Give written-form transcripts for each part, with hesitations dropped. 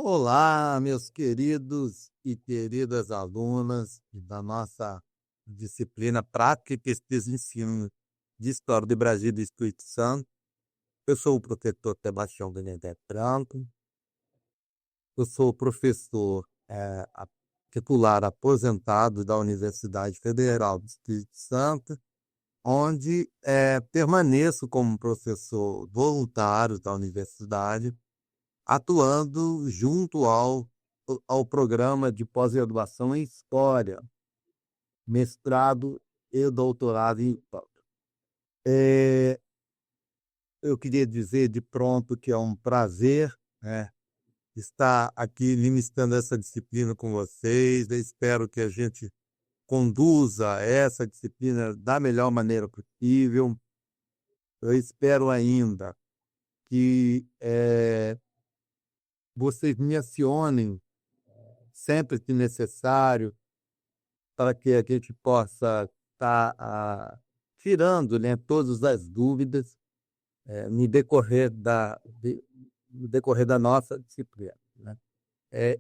Olá, meus queridos e queridas alunas da nossa disciplina Prática e Pesquisa e Ensino de História do Brasil e do Espírito Santo. Eu sou o professor Sebastião Benedetti Franco, eu sou professor titular aposentado da Universidade Federal do Espírito Santo, onde permaneço como professor voluntário da universidade, atuando junto ao programa de pós-graduação em História, mestrado e doutorado em História. Eu queria dizer de pronto que é um prazer, né, estar aqui ministrando essa disciplina com vocês. Eu espero que a gente conduza essa disciplina da melhor maneira possível. Eu espero ainda que vocês me acionem sempre que necessário, para que a gente possa estar tirando, né, todas as dúvidas no decorrer da nossa disciplina, né?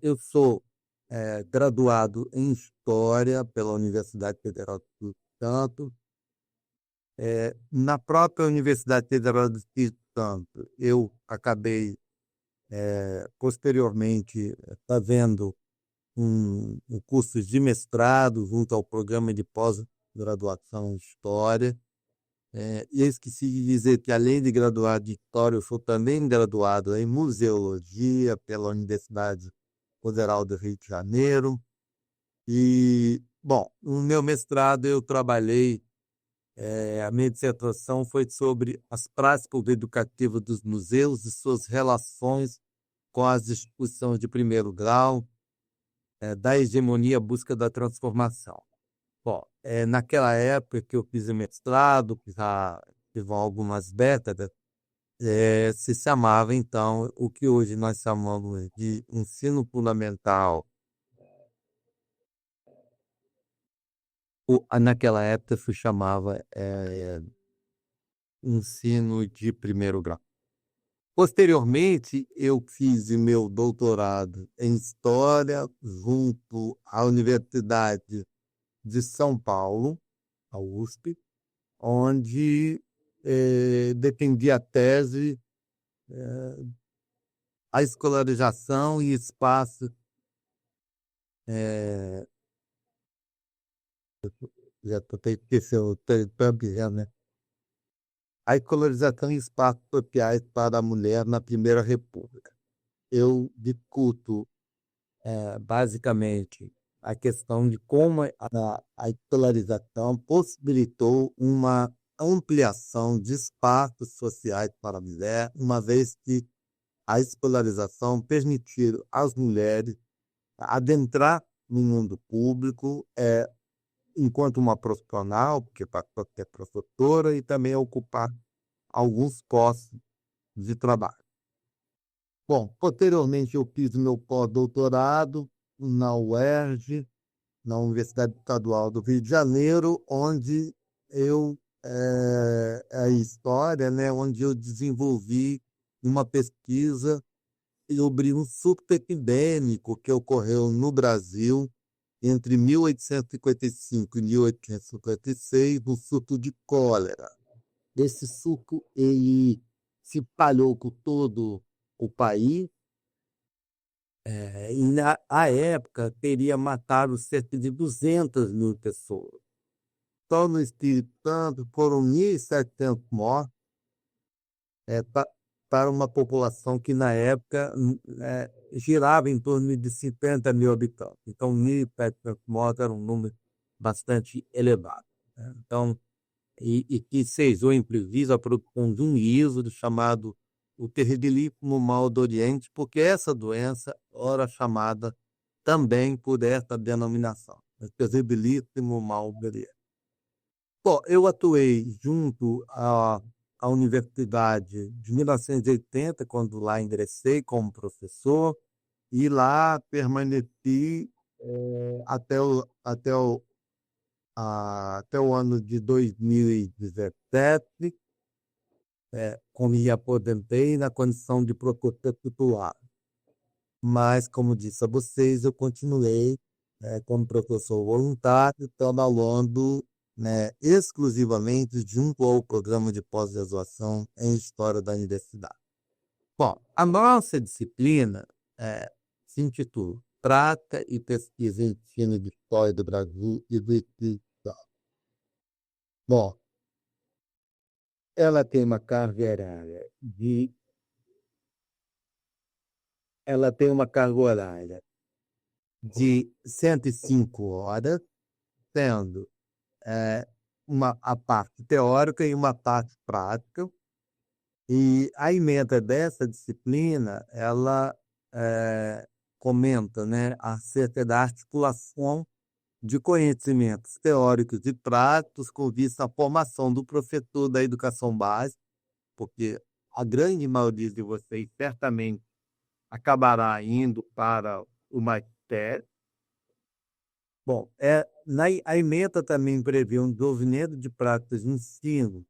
Eu sou graduado em História pela Universidade Federal do Espírito Santo. Na própria Universidade Federal do Espírito Santo, eu acabei posteriormente fazendo um curso de mestrado junto ao programa de pós-graduação em História. E eu esqueci de dizer que, além de graduado em História, eu sou também graduado em Museologia pela Universidade Federal do Rio de Janeiro. E, bom, no meu mestrado eu trabalhei, a minha dissertação foi sobre as práticas educativas dos museus e suas relações com as instituições de primeiro grau, da hegemonia à busca da transformação. Bom, naquela época que eu fiz o mestrado, que já tive algumas décadas, se chamava, então, o que hoje nós chamamos de ensino fundamental. Naquela época se chamava ensino de primeiro grau. Posteriormente, eu fiz o meu doutorado em História junto à Universidade de São Paulo, a USP, onde defendi a tese A Escolarização e Espaço, já estou até esquecendo o termo, né? A Escolarização e Espaços Sociais para a Mulher na Primeira República. Eu discuto, basicamente, a questão de como a escolarização possibilitou uma ampliação de espaços sociais para a mulher, uma vez que a escolarização permitiu às mulheres adentrar no mundo público enquanto uma profissional, porque passou a ser professora, e também ocupar alguns postos de trabalho. Bom, posteriormente eu fiz meu pós-doutorado na UERJ, na Universidade Estadual do Rio de Janeiro, onde eu, a história, né, onde eu desenvolvi uma pesquisa sobre um surto epidêmico que ocorreu no Brasil entre 1855 e 1856, o surto de cólera. Esse surto ele se espalhou por todo o país, e na época teria matado cerca de 200 mil pessoas. Só no Espírito Santo foram 1.700 mortos, para uma população que na época girava em torno de 50 mil habitantes. Então, 1.700 mortos era um número bastante elevado, né? Então, e que cessou imprevisto a produção de um híbrido chamado o terribilíssimo mal do Oriente, porque essa doença era chamada também por essa denominação, o terribilíssimo mal do Oriente. Bom, eu atuei junto à universidade de 1980, quando lá ingressei como professor, e lá permaneci até o ano de 2017, quando me aposentei na condição de professor titular. mas, como disse a vocês, eu continuei como professor voluntário, trabalhando, né, exclusivamente junto ao programa de pós-graduação em História da Universidade. Bom, a nossa disciplina se intitula Prática e Pesquisa em Ensino de História do Brasil e do Espírito Santo. Bom, ela tem uma carga horária de 105 horas, sendo a parte teórica e uma parte prática. E a ementa dessa disciplina, ela comenta, né, acerca da articulação de conhecimentos teóricos e práticos com vista à formação do professor da educação básica, porque a grande maioria de vocês certamente acabará indo para o magistério. Bom, a ementa também prevê um desenvolvimento de práticas de ensino,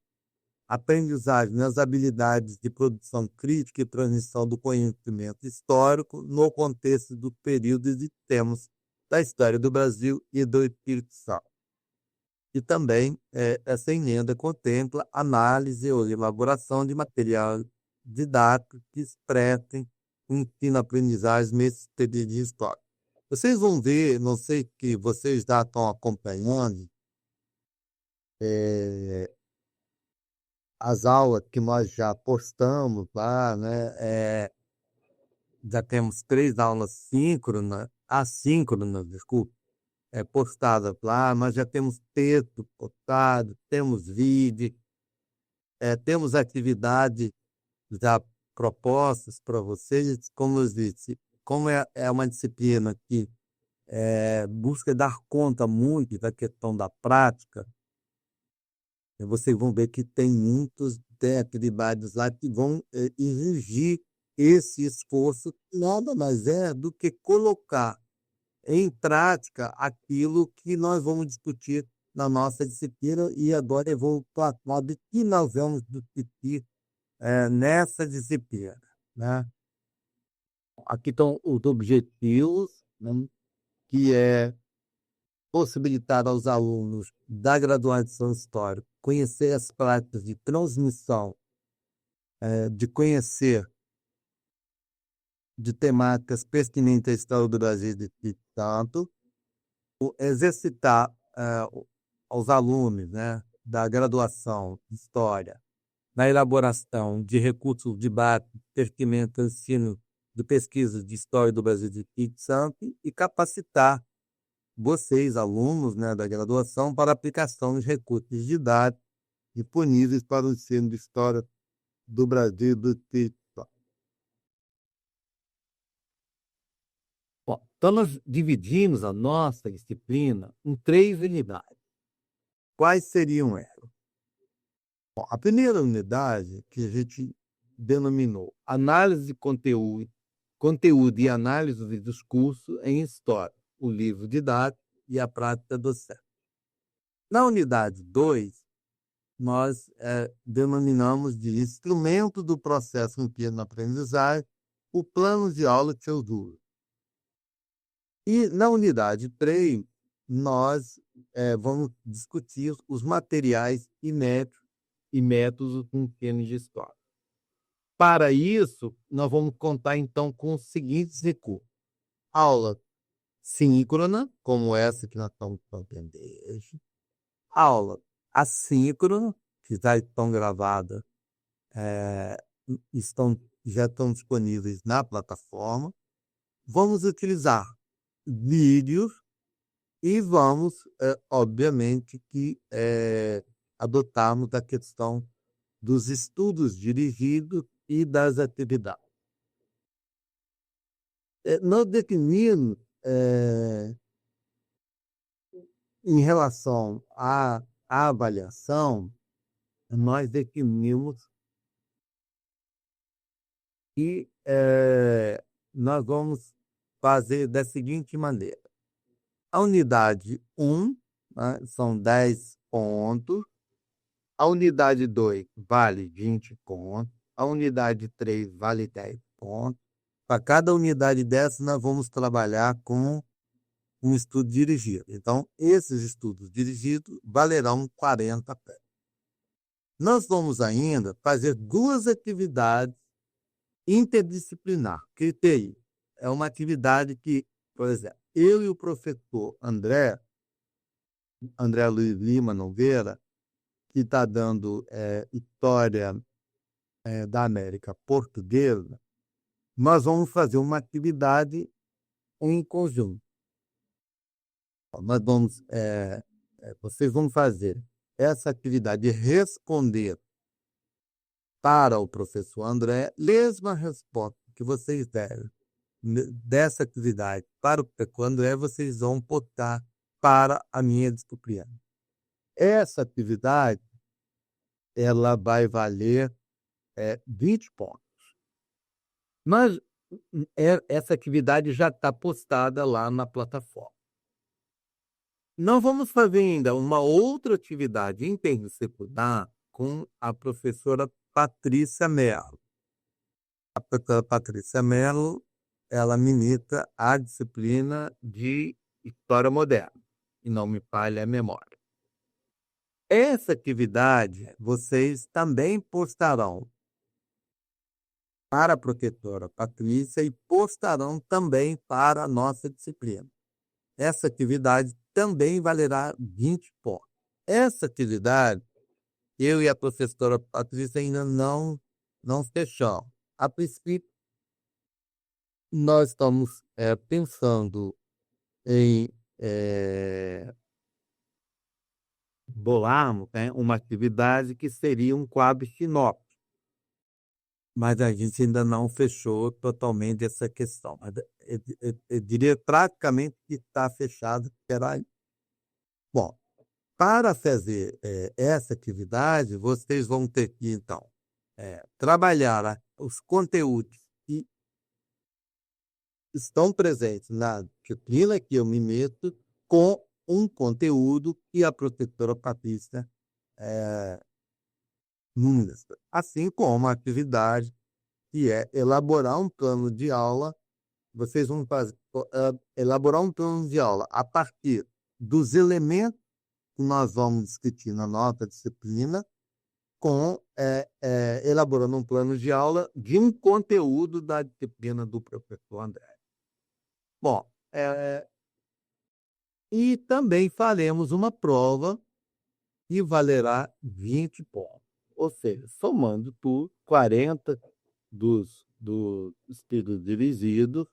aprendizagem nas habilidades de produção crítica e transmissão do conhecimento histórico no contexto dos períodos e temas da história do Brasil e do Espírito Santo. E também essa emenda contempla análise ou elaboração de material didático que expressem o ensino-aprendizagem nesse período histórico. Vocês vão ver, não sei que vocês já estão acompanhando, as aulas que nós já postamos lá, né? Já temos 3 aulas assíncronas, desculpa, postadas lá, mas já temos texto postado, temos vídeo, temos atividades já propostas para vocês. Como eu disse, como é uma disciplina que busca dar conta muito da questão da prática, vocês vão ver que tem muitas atividades lá que vão exigir esse esforço, nada mais é do que colocar em prática aquilo que nós vamos discutir na nossa disciplina, e agora eu vou falar de que nós vamos discutir nessa disciplina, né? Aqui estão os objetivos, né, que é possibilitar aos alunos da graduação histórica conhecer as práticas de transmissão, de conhecer de temáticas pertinentes à história do Brasil e tanto, exercitar aos alunos, né, da graduação de História na elaboração de recursos de debate pertinentes ao ensino de pesquisa de História do Brasil e Espírito Santo e capacitar vocês, alunos, né, da graduação, para a aplicação de recursos didáticos disponíveis para o ensino de História do Brasil e do Espírito Santo. Bom, então, nós dividimos a nossa disciplina em 3 unidades. Quais seriam elas? Bom, a primeira unidade, que a gente denominou Análise de Conteúdo e Análise de Discurso em História, o livro didático e a prática docente. Na unidade 2, nós denominamos de Instrumento do Processo Ensino-Aprendizagem, o Plano de Aula de seus usos. E na unidade 3, nós vamos discutir os materiais e métodos do ensino de história. Para isso, nós vamos contar então com os seguintes recursos: aula síncrona, como essa que nós estamos fazendo hoje, aula assíncrona, que já estão gravadas, já estão disponíveis na plataforma. Vamos utilizar vídeos e vamos, obviamente, adotarmos a questão dos estudos dirigidos e das atividades. Nós definimos, em relação à avaliação, nós definimos que nós vamos fazer da seguinte maneira: a unidade 1, né, são 10 pontos, a unidade 2 vale 20 pontos, a unidade 3 vale 10 pontos, Para cada unidade dessa, nós vamos trabalhar com um estudo dirigido. Então, esses estudos dirigidos valerão 40 créditos. Nós vamos ainda fazer 2 atividades interdisciplinar. Que TI é uma atividade que, por exemplo, eu e o professor André Luiz Lima Nogueira, que está dando História da América Portuguesa, nós vamos fazer uma atividade em conjunto. Nós vamos, vocês vão fazer essa atividade de responder para o professor André, mesma resposta que vocês deram dessa atividade para o professor André, vocês vão botar para a minha disciplina. Essa atividade, ela vai valer 20 pontos. Mas essa atividade já está postada lá na plataforma. Nós vamos fazer ainda uma outra atividade interdisciplinar com a professora Patrícia Mello. A professora Patrícia Mello, ela ministra a disciplina de História Moderna, e não me falha a memória. Essa atividade vocês também postarão para a professora Patrícia e postarão também para a nossa disciplina. Essa atividade também valerá 20 pontos. Essa atividade, eu e a professora Patrícia ainda não fechamos. A princípio, nós estamos pensando em bolarmos, né, uma atividade que seria um quadro sinóptico. Mas a gente ainda não fechou totalmente essa questão. Mas eu diria praticamente que está fechado. Bom, para fazer essa atividade, vocês vão ter que, então, trabalhar os conteúdos que estão presentes na disciplina que eu me meto com um conteúdo que a professora Patrícia ministra. Assim como a atividade que é elaborar um plano de aula. Vocês vão elaborar um plano de aula a partir dos elementos que nós vamos discutir na nossa disciplina, elaborando um plano de aula de um conteúdo da disciplina do professor André. Bom, e também faremos uma prova que valerá 20 pontos. Ou seja, somando tudo, 40 dos estudos dirigidos,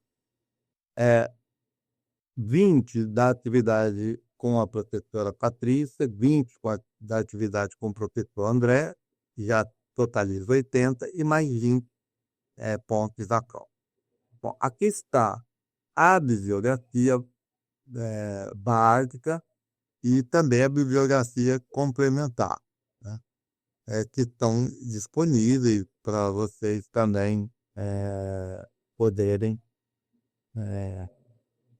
20 da atividade com a professora Patrícia, 20 da atividade com o professor André, já totaliza 80, e mais 20 pontos da prova. Bom, aqui está a bibliografia básica e também a bibliografia complementar, né, que estão disponíveis para vocês também poderem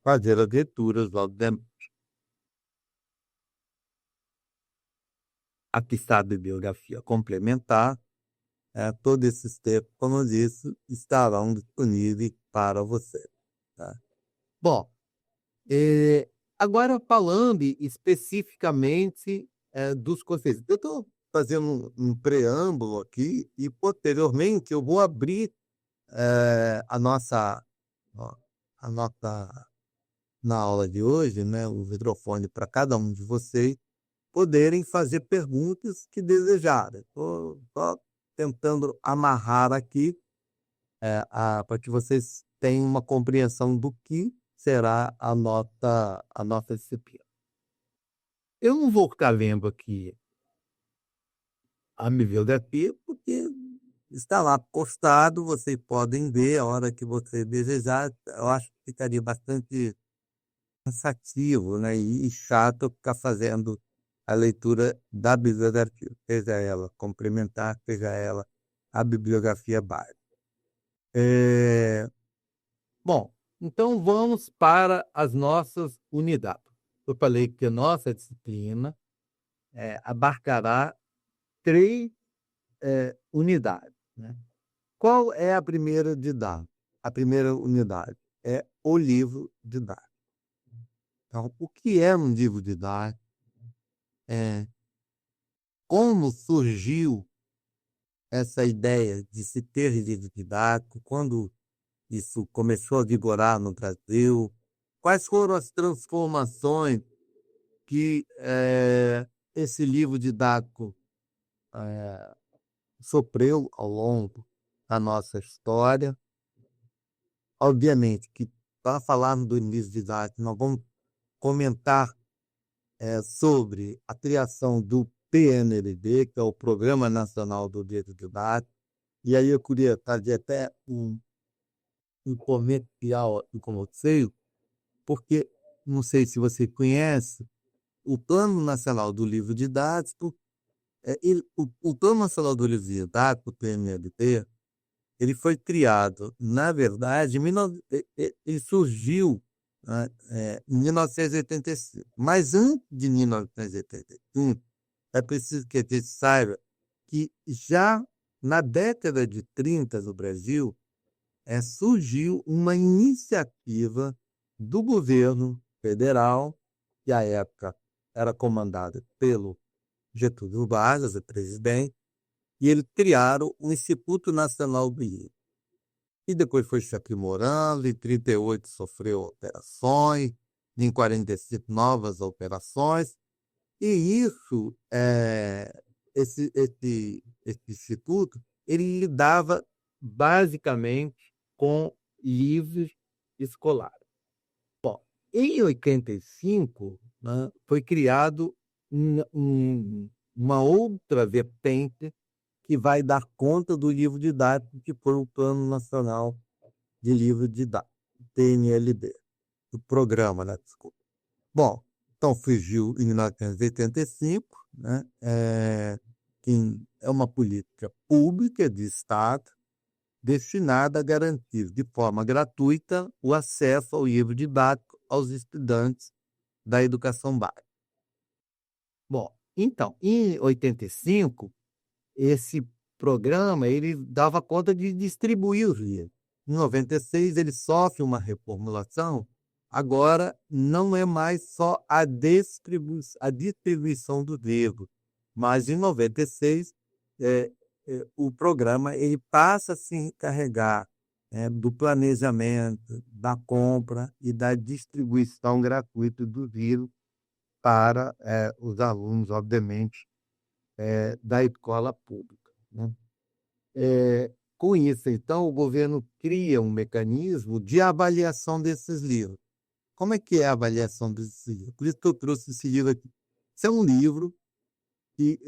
fazer as leituras logo dentro. Aqui está a bibliografia complementar. Todos esses textos, como eu disse, estarão disponíveis para você. Tá? Bom, agora falando especificamente dos conceitos. Eu estou fazendo um preâmbulo aqui e, posteriormente, eu vou abrir a nossa na aula de hoje, né, o microfone para cada um de vocês poderem fazer perguntas que desejarem. Estou tentando amarrar aqui para que vocês tenham uma compreensão do que será a nossa disciplina. Eu não vou ficar lendo aqui a bibliografia, porque está lá postado, vocês podem ver a hora que você desejar. Eu acho que ficaria bastante cansativo, né, e chato ficar fazendo a leitura da bibliografia, seja ela complementar, seja ela a bibliografia básica. Bom, então vamos para as nossas unidades. Eu falei que a nossa disciplina abarcará 3 unidades. Né? Qual é a primeira unidade? a primeira unidade é o livro didático. Então, o que é um livro didático? Como surgiu essa ideia de se ter livro didático? Quando isso começou a vigorar no Brasil? Quais foram as transformações que esse livro didático sofreu ao longo da nossa história? Obviamente que, para falarmos do livro didático, nós vamos comentar sobre a criação do PNLD, que é o Programa Nacional do Livro Didático, e aí eu queria fazer até um comercial aqui com vocês, porque não sei se você conhece o Plano Nacional do Livro Didático. O Plano Nacional do Livro Didático, o PNLD, ele foi criado, na verdade, ele surgiu, né, em 1985. Mas antes de 1985, é preciso que a gente saiba que já na década de 30 no Brasil, surgiu uma iniciativa do governo federal, que à época era comandada pelo Getúlio Vargas, o presidente, e eles criaram o Instituto Nacional do Livro. E depois foi se aprimorando, em 38 sofreu alterações, em 45 novas alterações, e isso, esse instituto, ele lidava basicamente com livros escolares. Bom, em 85, né, foi criado uma outra vertente que vai dar conta do livro didático, que foi o Plano Nacional de Livro Didático, PNLD, o programa, né? Desculpa. Bom, então surgiu em 1985, né? Que é uma política pública de Estado destinada a garantir de forma gratuita o acesso ao livro didático aos estudantes da educação básica. Bom, então, em 85, esse programa ele dava conta de distribuir os livros. Em 96, ele sofre uma reformulação. Agora, não é mais só a distribuição do livro, mas em 96, o programa ele passa a se encarregar do planejamento, da compra e da distribuição gratuita do livro para os alunos, obviamente, da escola pública, né? Com isso, então, o governo cria um mecanismo de avaliação desses livros. Como é que é a avaliação desses livros? Por isso que eu trouxe esse livro aqui. Esse é um livro que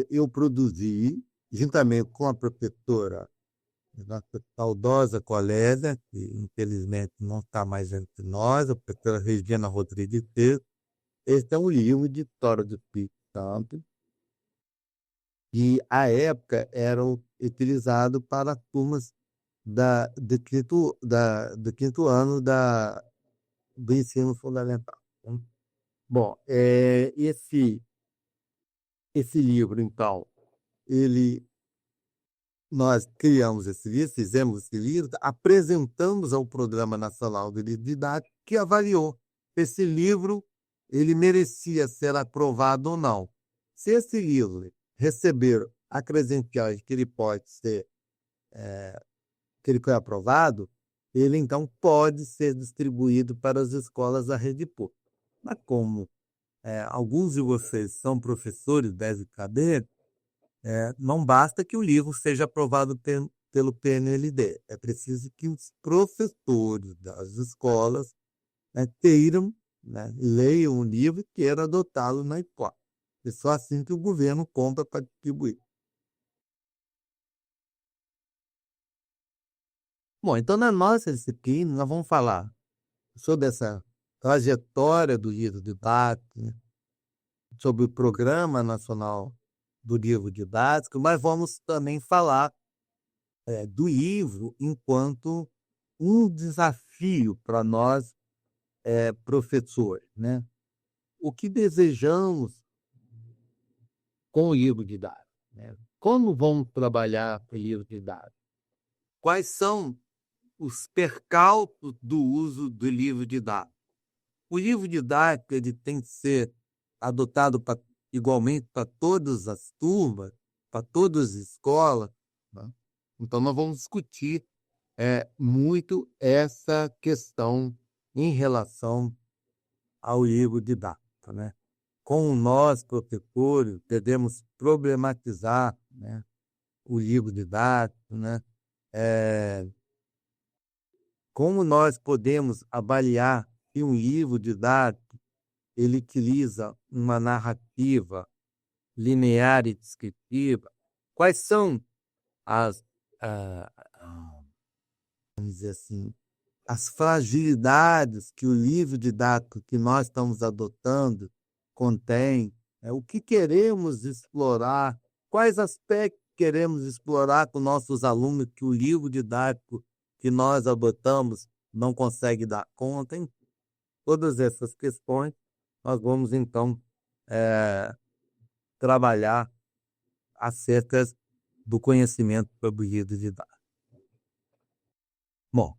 eu produzi juntamente com a professora, nossa saudosa colega, que infelizmente não está mais entre nós, a professora Regina Rodrigues. Esse é um livro de história do Espírito Santo, que à época eram utilizados para turmas do quinto ano do ensino fundamental, né? Bom, esse livro, então, nós criamos esse livro, fizemos esse livro, apresentamos ao Programa Nacional de Livro Didático, que avaliou esse livro, ele merecia ser aprovado ou não. Se esse livro receber a credenciais que ele pode ser, que ele foi aprovado, ele então pode ser distribuído para as escolas da rede pública. Mas como alguns de vocês são professores dessa cadeia, não basta que o livro seja aprovado pelo PNLD, é preciso que os professores das escolas queiram, leiam o livro e queiram adotá-lo na escola. É só assim que o governo compra para distribuir. Bom, então na nossa disciplina nós vamos falar sobre essa trajetória do livro didático, né? Sobre o Programa Nacional do Livro Didático, mas vamos também falar do livro enquanto um desafio para nós, professores, né? O que desejamos com o livro didático, né? Como vamos trabalhar com o livro didático? Quais são os percalços do uso do livro didático. O livro didático ele tem que ser adotado igualmente para todas as turmas, para todas as escolas, né? Então, nós vamos discutir muito essa questão em relação ao livro didático, né? Como nós, professores, devemos problematizar, né, o livro didático, né? Como nós podemos avaliar que um livro didático ele utiliza uma narrativa linear e descritiva? Quais são as, vamos dizer assim, as fragilidades que o livro didático que nós estamos adotando contém? O que queremos explorar? Quais aspectos queremos explorar com nossos alunos que o livro didático que nós adotamos não consegue dar conta? Em todas essas questões, nós vamos, então, trabalhar acerca do conhecimento sobre o livro didático. Bom,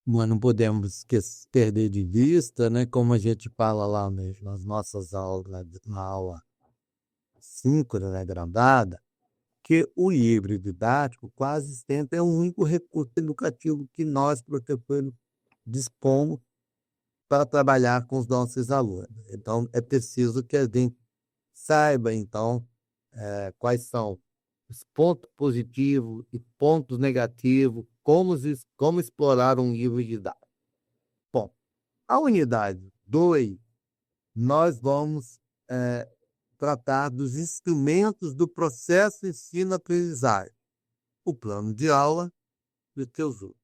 nós não podemos perder de vista, né, como a gente fala lá nas nossas aulas, na aula 5, né, gradada, que o livro didático quase sempre é o único recurso educativo que nós, professores, dispomos para trabalhar com os nossos alunos. Então, é preciso que a gente saiba, então, quais são os pontos positivos e pontos negativos, como explorar um livro didático. Bom, a unidade 2, nós vamos tratar dos instrumentos do processo ensino-aprendizagem, o plano de aula e os seus usos.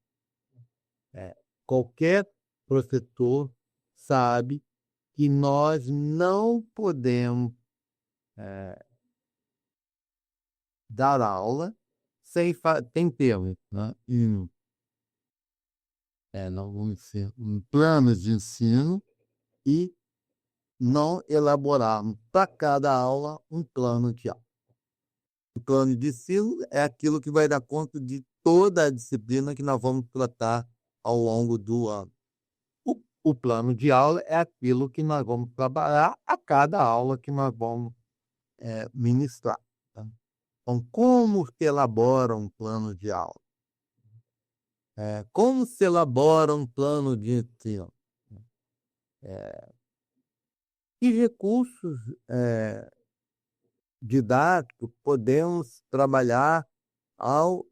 Qualquer professor sabe que nós não podemos dar aula sem tem termos, né? Não vamos ser um plano de ensino e não elaborarmos para cada aula um plano de aula. O plano de ensino é aquilo que vai dar conta de toda a disciplina que nós vamos tratar ao longo do ano. O plano de aula é aquilo que nós vamos trabalhar a cada aula que nós vamos ministrar. Tá? Então, como se elabora um plano de aula? Como se elabora um plano de ensino? Que recursos didáticos podemos trabalhar ao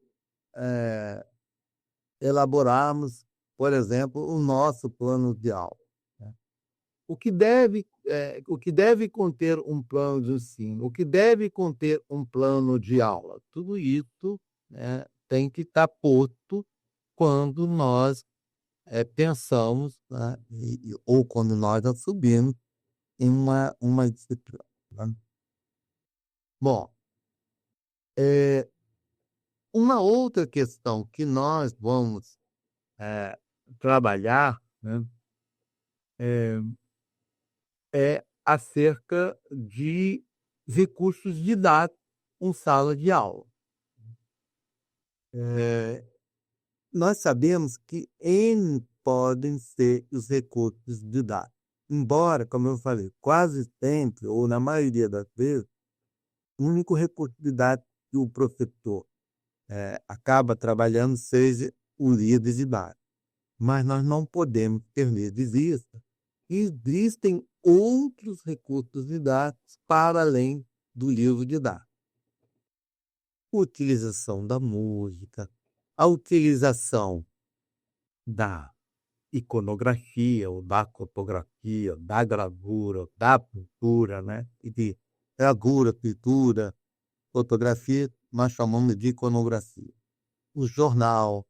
elaborarmos, por exemplo, o nosso plano de aula? Né? O que deve conter um plano de ensino? O que deve conter um plano de aula? Tudo isso, né, tem que estar posto quando nós pensamos, né, ou quando nós assumimos em uma disciplina. Né? Bom, uma outra questão que nós vamos trabalhar, né, é acerca de recursos didáticos em sala de aula. Nós sabemos que N podem ser os recursos didáticos, embora, como eu falei, quase sempre, ou na maioria das vezes, o único recurso didático que o professor acaba trabalhando seja o livro didático. Mas nós não podemos perder de vista que existem outros recursos didáticos para além do livro didático. A utilização da música, a utilização da iconografia, ou da fotografia, da gravura, da pintura, né? E de gravura, pintura, fotografia, nós chamamos de iconografia. O jornal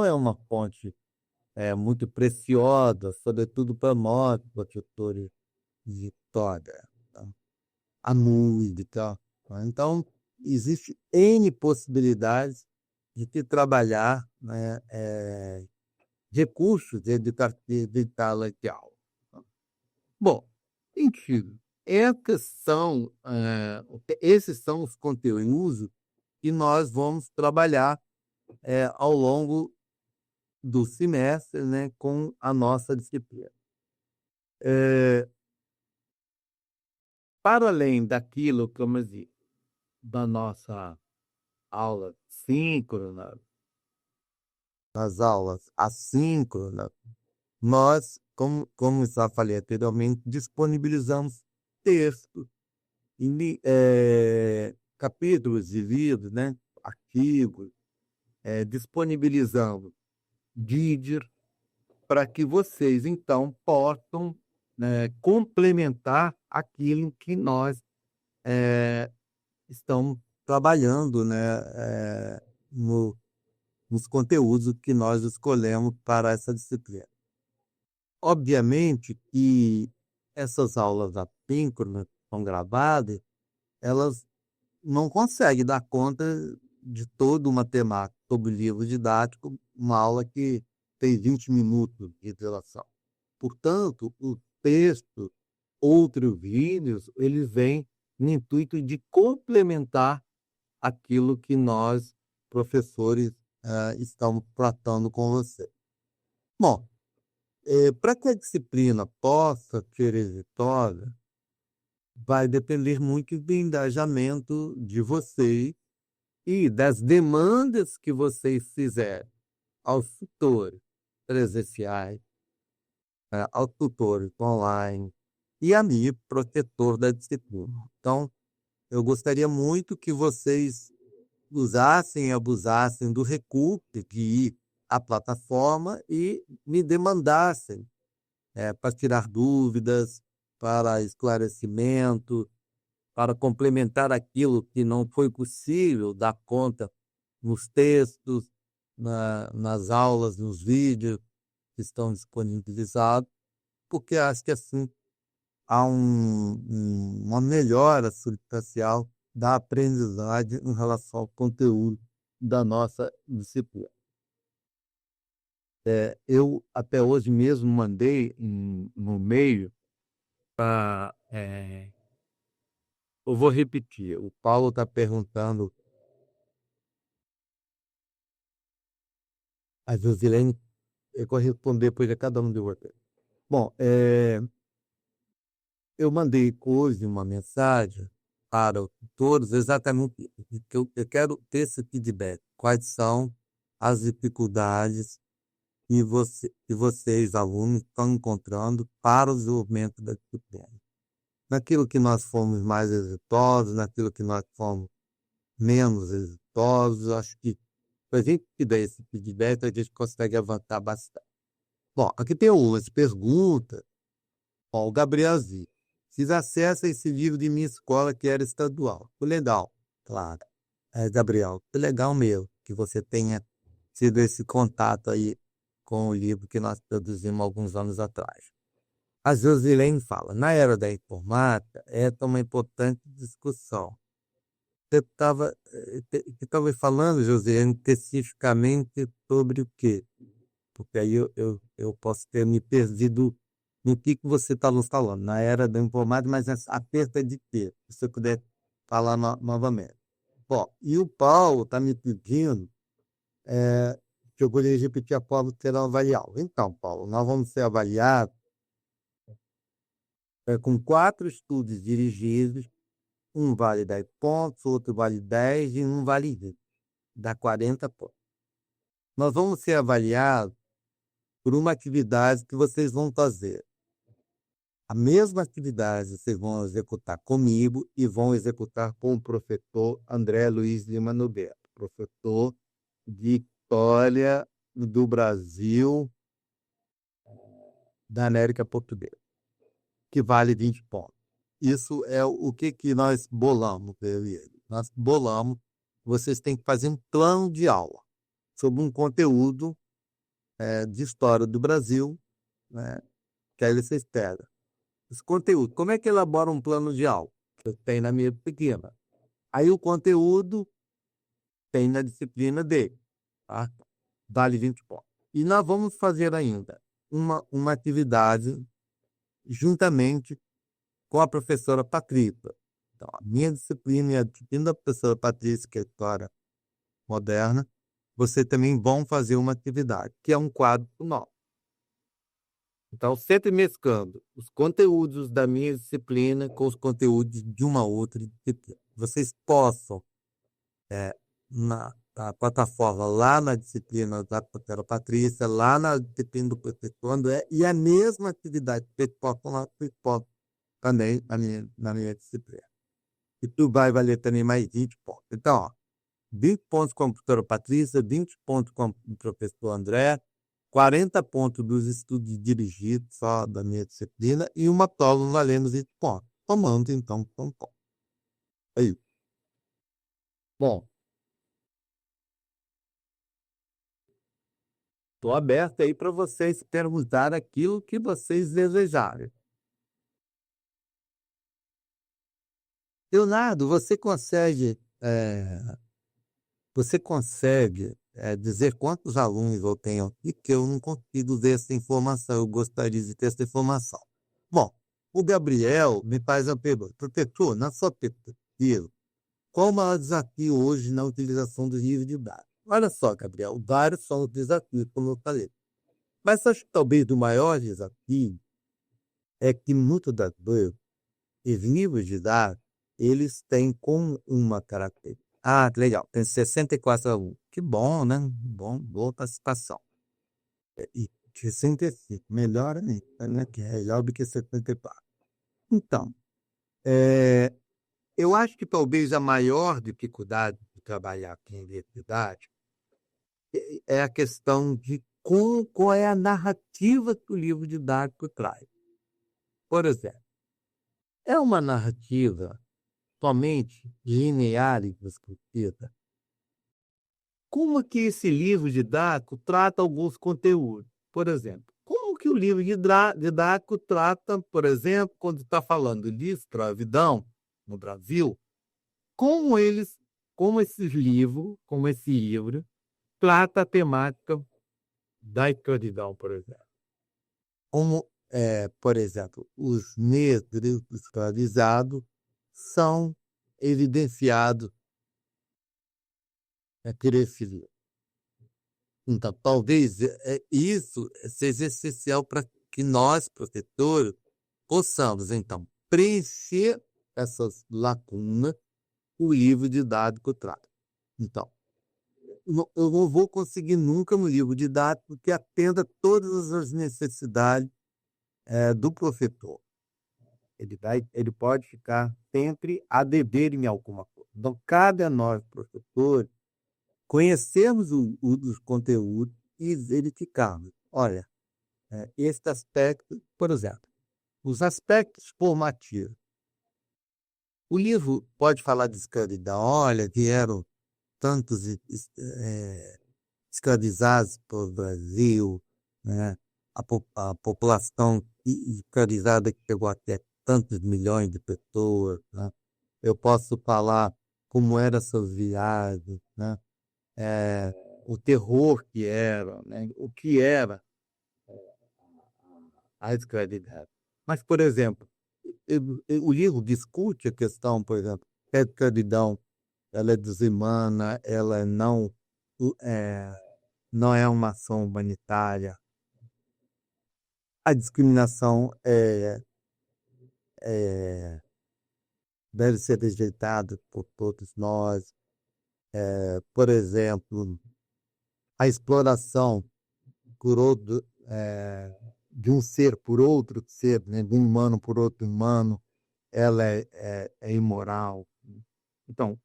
é uma fonte muito preciosa, sobretudo para nós, professores de história. Tá? A música. Tá? Então, existe N possibilidades de se trabalhar, né, recursos de sala de aula. Tá? Bom, sentido. Esses são os conteúdos que nós vamos trabalhar ao longo do semestre, né, com a nossa disciplina. Para além daquilo, como eu disse, da nossa aula síncrona, nas aulas assíncronas, nós, como eu já falei anteriormente, disponibilizamos textos, capítulos de livros, né, artigos, disponibilizamos vídeos para que vocês, então, possam complementar aquilo que nós estamos trabalhando, né, nos conteúdos que nós escolhemos para essa disciplina. Obviamente que essas aulas assíncronas são gravadas, elas não conseguem dar conta de toda uma temática sobre o livro didático, uma aula que tem 20 minutos de duração. Portanto, o texto, outros vídeos, eles vêm no intuito de complementar aquilo que nós, professores, estamos tratando com você. Bom, para que a disciplina possa ser exitosa, vai depender muito do engajamento de vocês e das demandas que vocês fizerem aos tutores presenciais, aos tutores online e a mim, protetor da disciplina. Então, eu gostaria muito que vocês usassem e abusassem do recurso de ir à plataforma e me demandassem para tirar dúvidas, para esclarecimento, para complementar aquilo que não foi possível dar conta nos textos, nas aulas, nos vídeos que estão disponibilizados, porque acho que assim há uma melhora substancial da aprendizagem em relação ao conteúdo da nossa disciplina. Eu até hoje mesmo mandei no e-mail para... eu vou repetir, o Paulo está perguntando, a Josilene, eu vou responder depois de cada um de vocês. Bom, eu mandei hoje uma mensagem para todos, exatamente que eu quero ter esse feedback. Quais são as dificuldades que vocês, alunos, estão encontrando para o desenvolvimento da disciplina? Naquilo que nós fomos mais exitosos, naquilo que nós fomos menos exitosos, acho que para a gente dar esse feedback, a gente consegue avançar bastante. Bom, aqui tem algumas perguntas. Ó, o Gabriel Z. Fiz acesso a esse livro de minha escola que era estadual. Foi legal, claro. Gabriel, foi legal mesmo que você tenha tido esse contato aí com o livro que nós produzimos alguns anos atrás. A Josilene fala, na era da informática, essa é uma importante discussão. Você estava falando, Josilene, especificamente sobre o quê? Porque aí eu posso ter me perdido no que você está nos falando, na era da informática, mas a perda de quê? Se você puder falar novamente. Bom, e o Paulo está me pedindo que eu gostaria de repetir a prova que será avaliada. Então, Paulo, nós vamos ser avaliados com 4 estudos dirigidos, um vale 10 pontos, outro vale 10 e um vale 20, dá 40 pontos. Nós vamos ser avaliados por uma atividade que vocês vão fazer. A mesma atividade vocês vão executar comigo e vão executar com o professor André Luiz Lima Nogueira, professor de História do Brasil da América Portuguesa, que vale 20 pontos. Isso é o que nós bolamos, eu e ele. Nós bolamos, vocês têm que fazer um plano de aula sobre um conteúdo de História do Brasil, né, que aí vocês pegam. Esse conteúdo, como é que elabora um plano de aula? Eu tenho na minha pequena. Aí o conteúdo tem na disciplina dele, tá? Vale 20 pontos. E nós vamos fazer ainda uma atividade juntamente com a professora Patrícia. Então, a minha disciplina e a disciplina da professora Patrícia, que é História moderna, você também vão fazer uma atividade, que é um quadro novo. Então, sempre mesclando os conteúdos da minha disciplina com os conteúdos de uma outra disciplina. Vocês possam, na plataforma, lá na disciplina da professora Patrícia, lá na disciplina do professor André, e a mesma atividade que vocês possam lá, vocês possam também na minha disciplina. E tu vai valer também mais 20 pontos. Então, ó, 20 pontos com a professora Patrícia, 20 pontos com o professor André, 40 pontos dos estudos dirigidos só da minha disciplina e uma prova valendo 20 pontos. Tomando, então, um ponto. Aí. Bom, estou aberto aí para vocês perguntar aquilo que vocês desejarem. Leonardo, você consegue dizer quantos alunos eu tenho aqui, que eu não consigo ver essa informação, eu gostaria de ter essa informação. Bom, o Gabriel me faz a pergunta, professor, na sua perspectiva, qual o maior desafio hoje na utilização do livro de dados? Olha só, Gabriel, vários são os desafios, como eu falei. Mas acho que talvez o maior desafio é que muitas das vezes os livros de dados, eles têm como uma característica. Ah, que legal, tem 64 alunos. Que bom, né? Bom, boa participação. E 65, melhor ainda, né? Que é melhor do que 74. Então, eu acho que talvez a maior dificuldade de trabalhar com identidade é a questão de qual é a narrativa que o livro didático traz. Por exemplo, é uma narrativa somente linear e descritiva? Como que esse livro didático trata alguns conteúdos? Por exemplo, como que o livro didático trata, por exemplo, quando está falando de escravidão no Brasil, como esse livro trata a temática da escravidão, por exemplo. Como, por exemplo, os negros escravizados são evidenciados por esse livro. Então, talvez isso seja essencial para que nós, professores, possamos, então, preencher essas lacunas que o livro didático trata. Então, eu não vou conseguir nunca um livro didático que atenda todas as necessidades do professor. Ele pode ficar sempre a dever em alguma coisa. Então, cabe a nós, professores, conhecermos os conteúdos e verificarmos. Olha, este aspecto, por exemplo, os aspectos formativos. O livro pode falar de escravidão. Olha, vieram tantos escravizados pelo Brasil, né? A população escravizada que chegou até tantos milhões de pessoas. Né? Eu posso falar como eram essas viagens, né? O terror que era, né? O que era a escravidão. Mas, por exemplo, o livro discute a questão, por exemplo, que a escravidão ela é desumana, ela não é uma ação humanitária. A discriminação deve ser rejeitada por todos nós. Por exemplo, a exploração por outro, de um ser por outro ser, né, de um humano por outro humano, ela é imoral. Então,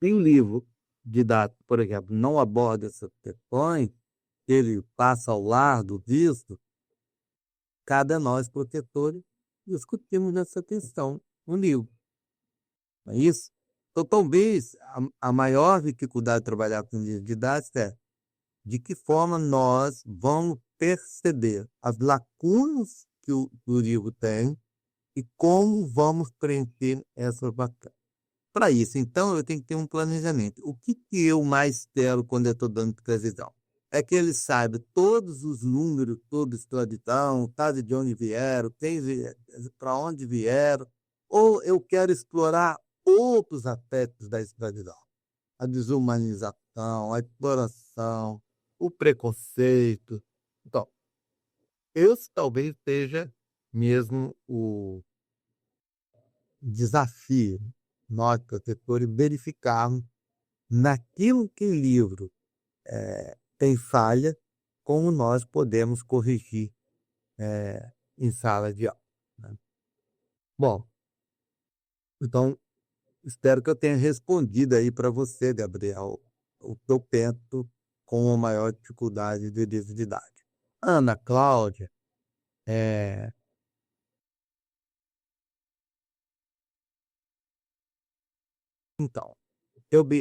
tem um livro didático, por exemplo, não aborda essas questões, ele passa ao largo disso, cabe a nós, protetores, discutirmos essa questão no livro. Não é isso? Então, talvez a maior dificuldade de trabalhar com livro didático é de que forma nós vamos perceber as lacunas que o livro tem e como vamos preencher essas lacunas. Para isso, então, eu tenho que ter um planejamento. O que eu mais quero quando eu estou dando previsão? É que ele saiba todos os números, toda a escravidão, sabe de onde vieram, para onde vieram, ou eu quero explorar outros aspectos da escravidão. a desumanização, a exploração, o preconceito. Então, esse talvez seja mesmo o desafio nós, professores, verificarmos naquilo que o livro tem falha, como nós podemos corrigir em sala de aula, né. Bom, então espero que eu tenha respondido aí para você, Gabriel, o que eu penso com a maior dificuldade de divindade. Ana Cláudia, eh, então,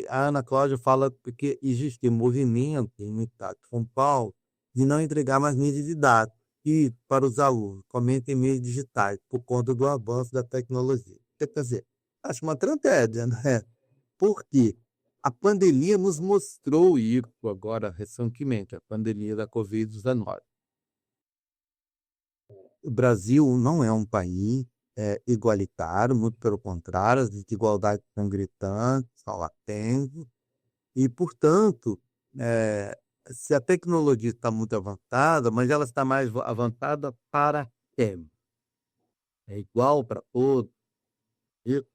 a Ana Cláudia fala porque existe movimento no estado de São Paulo de não entregar mais mídia de dados e para os alunos, somente em meios digitais, por conta do avanço da tecnologia. Quer dizer, acho uma tragédia, né? Porque a pandemia nos mostrou isso agora recentemente, a pandemia da Covid-19. O Brasil não é um país igualitário, muito pelo contrário, as desigualdades são gritantes, são latentes, e, portanto, se a tecnologia está muito avançada, mas ela está mais avançada para quem? É igual para todos? E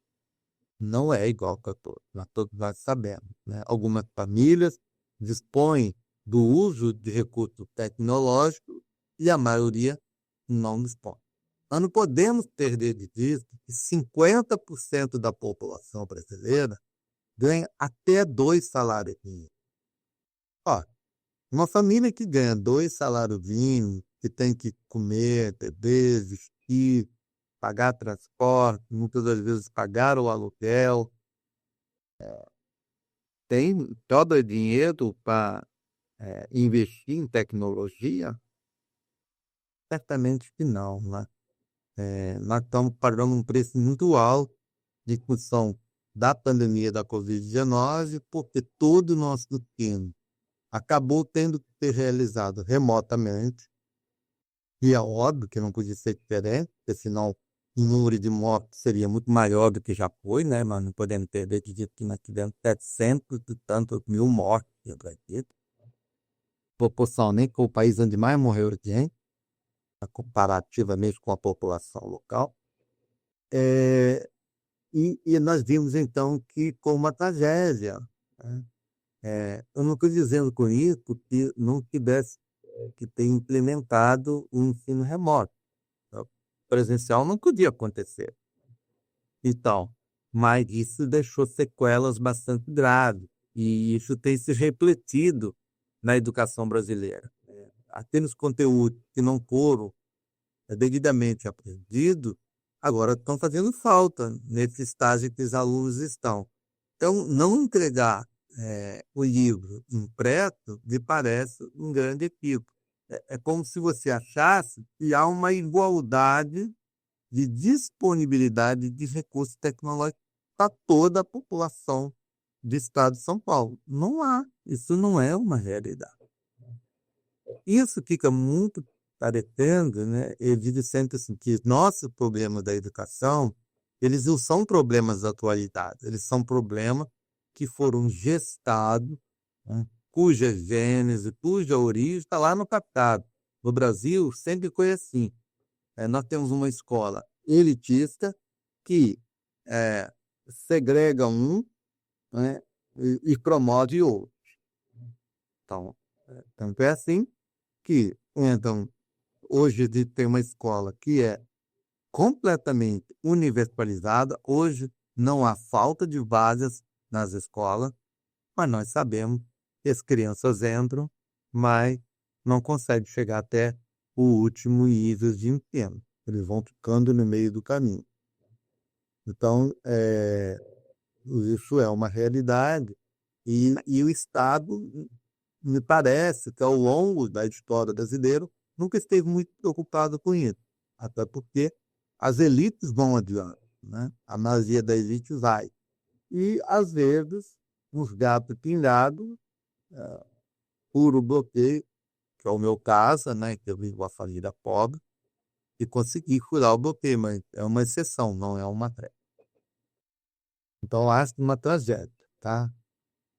não é igual para todos, todos nós sabemos, né? Algumas famílias dispõem do uso de recursos tecnológicos e a maioria não dispõe. Nós não podemos perder de vista que 50% da população brasileira ganha até 2 salários mínimos. Ó, uma família que ganha 2 salários mínimos, que tem que comer, beber, vestir, pagar transporte, muitas das vezes pagar o aluguel, tem todo o dinheiro para investir em tecnologia? Certamente que não, né? Nós estamos pagando um preço muito alto de função da pandemia da Covid-19, porque todo o nosso ensino acabou tendo que ser realizado remotamente, e é óbvio que não podia ser diferente, porque senão o número de mortes seria muito maior do que já foi, né? Mas não podemos perder de vista que nós tivemos 700 e tantos mil mortes no Brasil, proporcionalmente com o país onde mais morreu gente, comparativamente com a população local. E nós vimos então que com uma tragédia, né? Eu não estou dizendo com isso que não tivesse que ter implementado o ensino remoto. O presencial não podia acontecer. Então, mas isso deixou sequelas bastante graves, e isso tem se refletido na educação brasileira. Aqueles conteúdos que não foram devidamente aprendidos, agora estão fazendo falta nesse estágio que os alunos estão. Então, não entregar o livro impresso me parece um grande equívoco. É como se você achasse que há uma igualdade de disponibilidade de recursos tecnológicos para toda a população do estado de São Paulo. Não há, isso não é uma realidade. Isso fica muito parecendo, né, evidenciando assim, que nossos problemas da educação, eles não são problemas da atualidade, eles são problemas que foram gestados, né, cuja gênese, cuja origem está lá no passado. No Brasil, sempre foi assim. Nós temos uma escola elitista que segrega um, né, e promove outro. Então, tanto é assim que, então, hoje tem uma escola que é completamente universalizada. Hoje não há falta de vagas nas escolas, mas nós sabemos que as crianças entram, mas não conseguem chegar até o último nível de ensino. Eles vão ficando no meio do caminho. Então, isso é uma realidade, e o Estado, me parece que ao longo da história brasileira, nunca esteve muito preocupado com isso, até porque as elites vão adiante, né? A maioria da elite vai. E, às vezes, uns gatos pingados, puro bloqueio, que é o meu caso, né? Que eu vivo uma família pobre, e consegui furar o bloqueio, mas é uma exceção, não é uma regra. Então, eu acho uma tragédia, tá?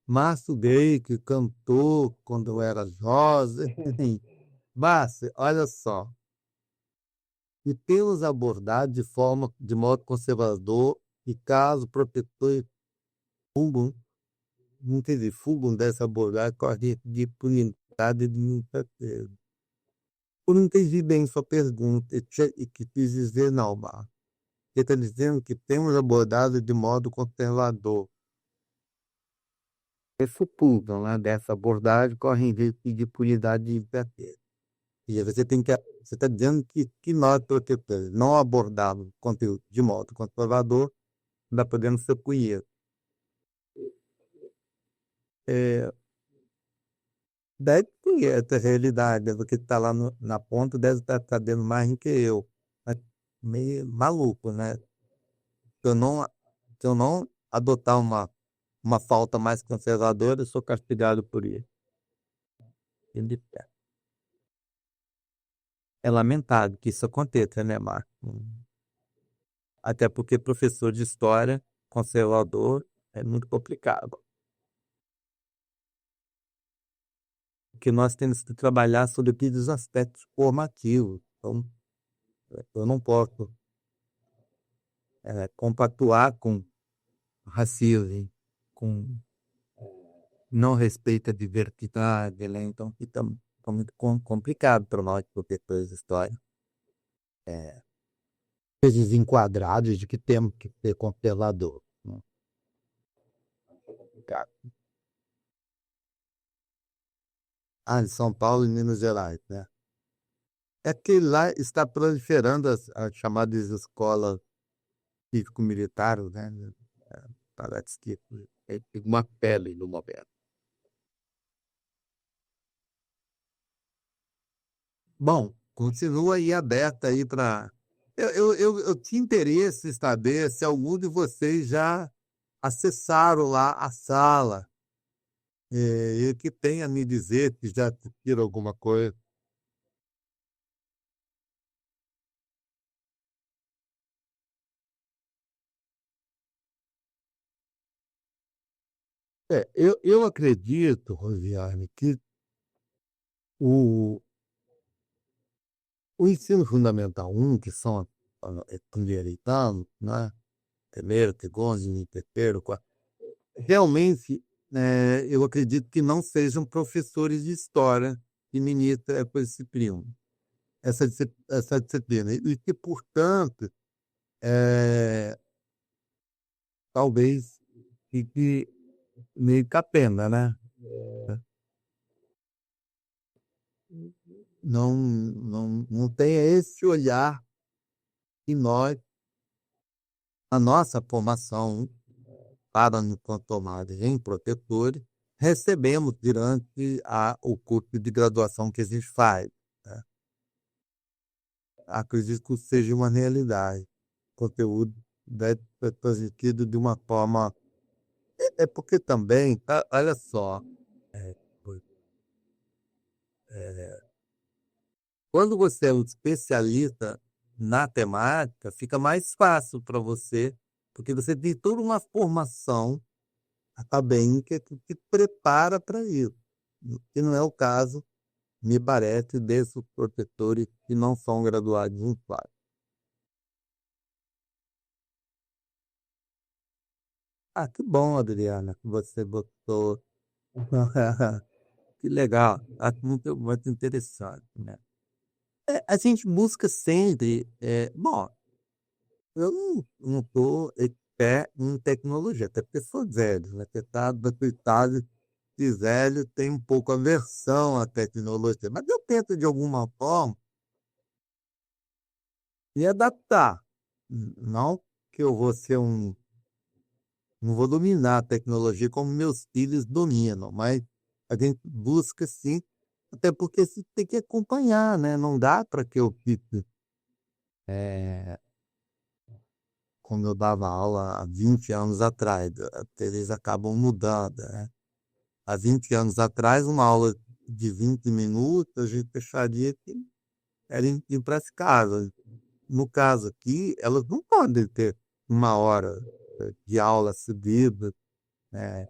Márcio Gay, que cantou quando eu era jovem. Márcio, olha só, e temos abordado de modo conservador e caso protetor fungam, não entendi, fungam dessa abordagem corrente de impunidade de incerteza. Eu não entendi bem sua pergunta e que quis dizer não, Márcio. Ele está dizendo que temos abordado de modo conservador. Expulsam, né, dessa abordagem correm risco de impunidade de incerteza. E aí você está dizendo que nós, protetores, não abordamos o conteúdo de modo conservador, nós podemos ser punir. É, deve ter essa realidade, né? Porque está lá na ponta, deve estar sabendo mais do que eu. Mas meio maluco, né? Se eu não adotar uma falta mais conservadora, eu sou castigado por isso. Ele- É lamentável que isso aconteça, né, Marco? Até porque professor de história conservador é muito complicado. Porque nós temos que trabalhar sobre aqueles aspectos formativos. Então, eu não posso compactuar com racismo, com não respeito à diversidade, né? Então fica muito complicado para nós, professores de história. Esses enquadrados de que temos que ser conservador, né? Ah, em São Paulo e Minas Gerais, né? É que lá está proliferando as chamadas escolas cívico-militares, né? Parece que é uma pele no momento. Bom, continua aí aberta aí para. Eu tinha interesse em saber se algum de vocês já acessaram lá a sala e que tem a me dizer que já assistiram alguma coisa. Eu acredito, Rosiane, que o, o ensino fundamental um que são primeiritanos, né? Primeiro, segundo, terceiro, quarto, realmente, eu acredito que não sejam professores de história que ministram essa disciplina. Essa disciplina. E que, portanto, é, talvez fique meio capena, né? Não tenha esse olhar que nós, a nossa formação para nos transformar em protetores, recebemos durante o curso de graduação que a gente faz, né? Acredito que seja uma realidade. O conteúdo deve ser transmitido de uma forma. É porque também, olha só, quando você é um especialista na temática, fica mais fácil para você, porque você tem toda uma formação acadêmica que te prepara para isso. Que não é o caso, me parece, desses protetores que não são graduados em história. Ah, que bom, Adriana, que você botou. Que legal, acho muito interessante, né? A gente busca sempre, bom, eu não estou expert em tecnologia, até porque sou velho, né? Coitado de velho tem um pouco aversão à tecnologia, mas eu tento de alguma forma me adaptar. Não que eu vou ser não vou dominar a tecnologia como meus filhos dominam, mas a gente busca sim, até porque você tem que acompanhar, né? Não dá para que eu fique, é, como eu dava aula há 20 anos atrás, eles acabam mudando, né? Há 20 anos atrás, uma aula de 20 minutos, a gente fecharia que era impraticável. No caso aqui, elas não podem ter uma hora de aula seguida, né?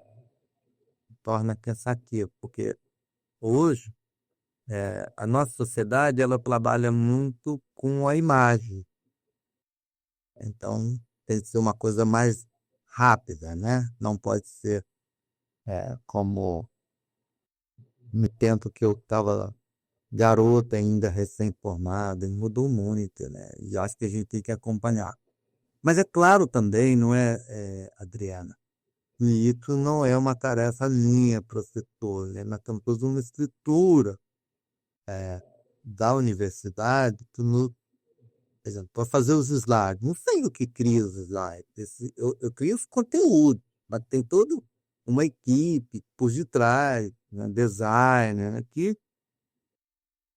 torna cansativo, porque hoje, a nossa sociedade ela trabalha muito com a imagem, então tem que ser uma coisa mais rápida, né, não pode ser, como no tempo que eu estava garoto ainda recém-formado, mudou muito, né, e acho que a gente tem que acompanhar. Mas é claro também, não é, Adriana, e isso não é uma tarefa minha, professor, né, nós temos toda uma estrutura, da universidade que no por exemplo, para fazer os slides, não sei o que cria os slides, eu crio os conteúdos, mas tem toda uma equipe por detrás, né, designer, né, que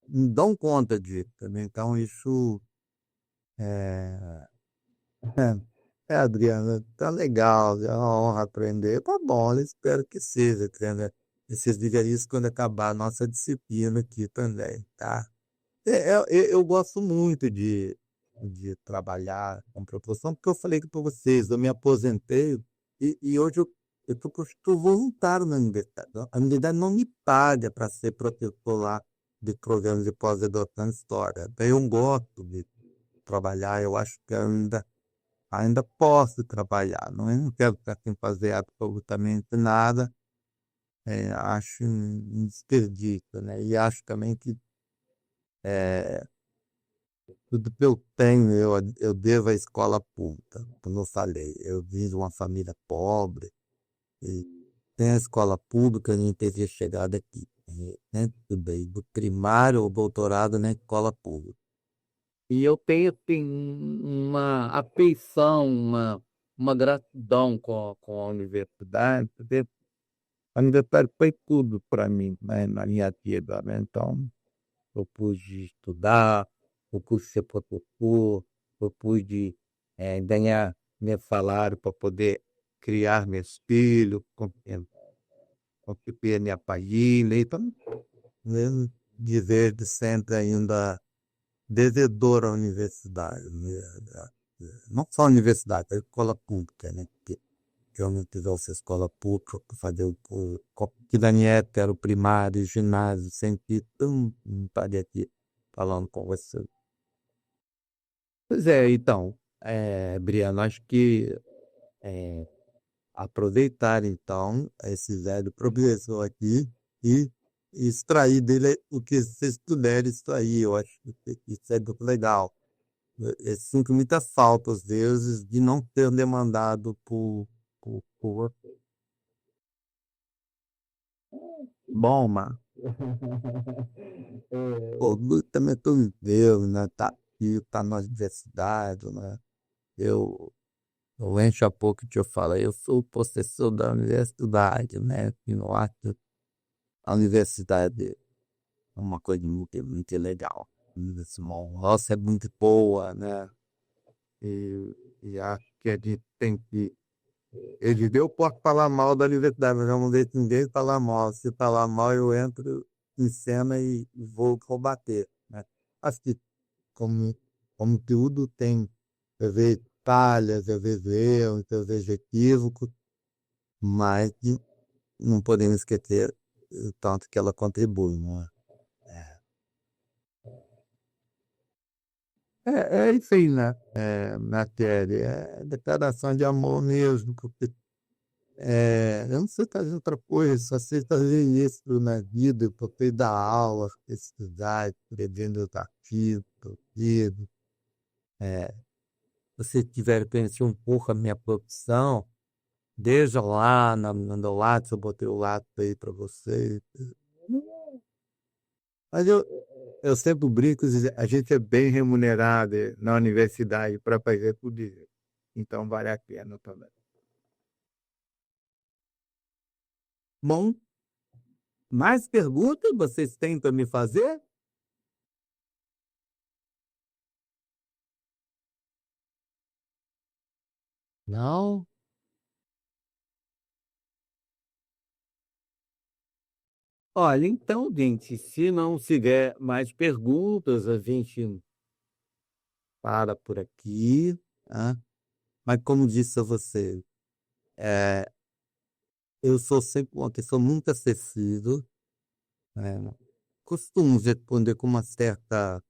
dão conta disso, né, então isso, eh Adriana, tá legal, é uma honra aprender. Tá bom, eu espero que seja, entendeu? E vocês digam isso quando acabar a nossa disciplina aqui também, tá? Eu gosto muito de trabalhar com proporção, porque eu falei para vocês, eu me aposentei e hoje eu estou voluntário na universidade. A universidade não me paga para ser professor lá de programas de pós-graduação em História. Daí eu gosto de trabalhar, eu acho que ainda posso trabalhar, não, eu não quero ficar sem fazer absolutamente nada, acho um desperdício, né? E acho também que tudo que eu tenho eu devo à escola pública, como eu falei, eu vim de uma família pobre e sem a escola pública eu não teria chegado aqui, né? Tudo bem, do primário ao doutorado na escola pública. E eu tenho, assim, uma afeição, uma gratidão com a universidade, porque a universidade foi tudo para mim, né, na minha vida, né? Então, eu pude estudar, eu pude ser professor, eu pude ganhar meu salário para poder criar meus filhos, constituir a minha família, então, mesmo dizer de sempre ainda devedor à universidade, né, não só a universidade, a escola pública, né, porque se eu não tivesse escola pública para fazer que da minha época era o primário, o ginásio, sempre não estaria aqui falando com você. Pois é, então, Briana, acho que aproveitar então esse velho professor aqui e extrair dele o que vocês puderem extrair, eu acho que isso é muito legal. Eu sinto muita falta, às vezes, de não ter demandado por bom, mas pô, também estou em Deus, né? Tá aqui, tá na universidade, né? Eu, eu encho a pouco que eu falo, eu sou o professor da universidade, né? E eu acho a universidade é uma coisa muito, muito legal. Nossa, é muito boa, né? E acho que a gente tem que. Eu posso falar mal da universidade, mas eu não deixo ninguém falar mal. Se falar mal, eu entro em cena e vou combater, né? Acho que como, como tudo tem, às vezes, falhas, às vezes erros, às vezes equívocos, mas não podemos esquecer o tanto que ela contribui, não é? É isso aí, né? Matéria, é declaração de amor mesmo, porque eu não sei fazer outra coisa, só sei fazer isso na vida, porque dar aula, estudar, escrevendo os artigos, livro. Se você tiver conhecer um pouco a minha profissão, desde lá, no Lattes, eu botei o Lattes aí para você. Mas eu sempre brinco, a gente é bem remunerado na universidade para fazer tudo isso. Então vale a pena também. Bom, mais perguntas vocês têm para me fazer? Não? Olha, então, gente, se não tiver mais perguntas, a gente para por aqui, tá? Mas como disse a você, eu sou sempre uma pessoa muito acessível, né? Costumo responder com uma certa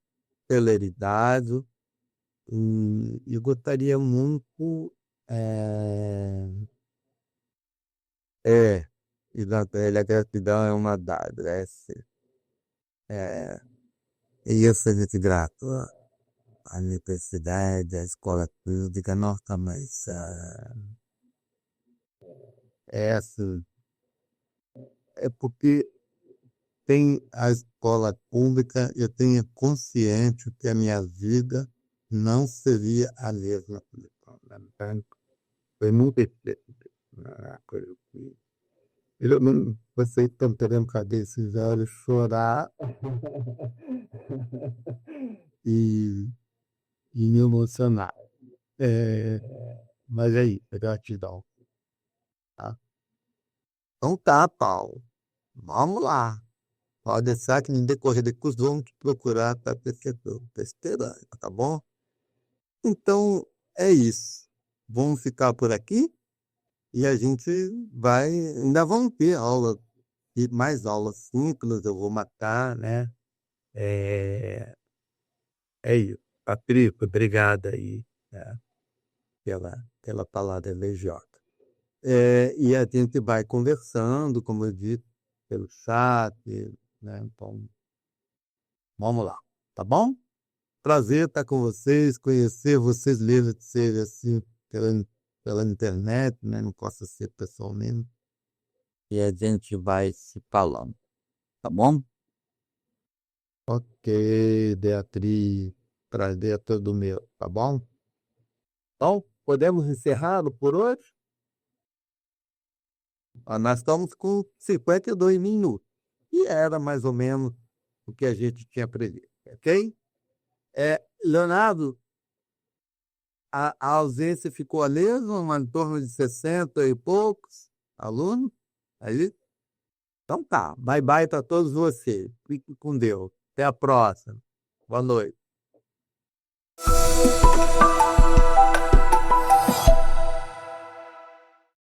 celeridade e gostaria muito, eh é, exatamente, a gratidão é uma dádiva, é, e eu sou muito grato à universidade, à escola pública, nossa, mas, assim, é porque tem a escola pública, eu tenho consciente que a minha vida não seria a mesma com a escola, então, foi muito importante, a coisa que eu não vocês estão querendo cadê esses olhos chorar e me emocionar. Mas é isso, é gratidão, tá. Então tá, Paulo, vamos lá. Pode deixar que no decorrer do curso vamos te procurar para preceptor, estou esperando, tá bom? Então é isso. Vamos ficar por aqui e a gente vai ainda vamos ter aula e mais aulas simples, eu vou matar, né. É é isso. Patrícia, obrigado aí, né, pela palavra elogiosa. E a gente vai conversando, como eu disse, pelo chat, né, então vamos lá, tá bom? Prazer estar com vocês, conhecer vocês mesmo de ser assim pela internet, né, não possa ser pessoalmente. E a gente vai se falando, tá bom? Ok, Beatriz, prazer é todo meu, tá bom? Então, podemos encerrar por hoje? Ó, nós estamos com 52 minutos, e era mais ou menos o que a gente tinha previsto, ok? Leonardo, a ausência ficou a mesma, em torno de 60 e poucos alunos? Aí? Então tá, bye bye para todos vocês. Fique com Deus. Até a próxima. Boa noite.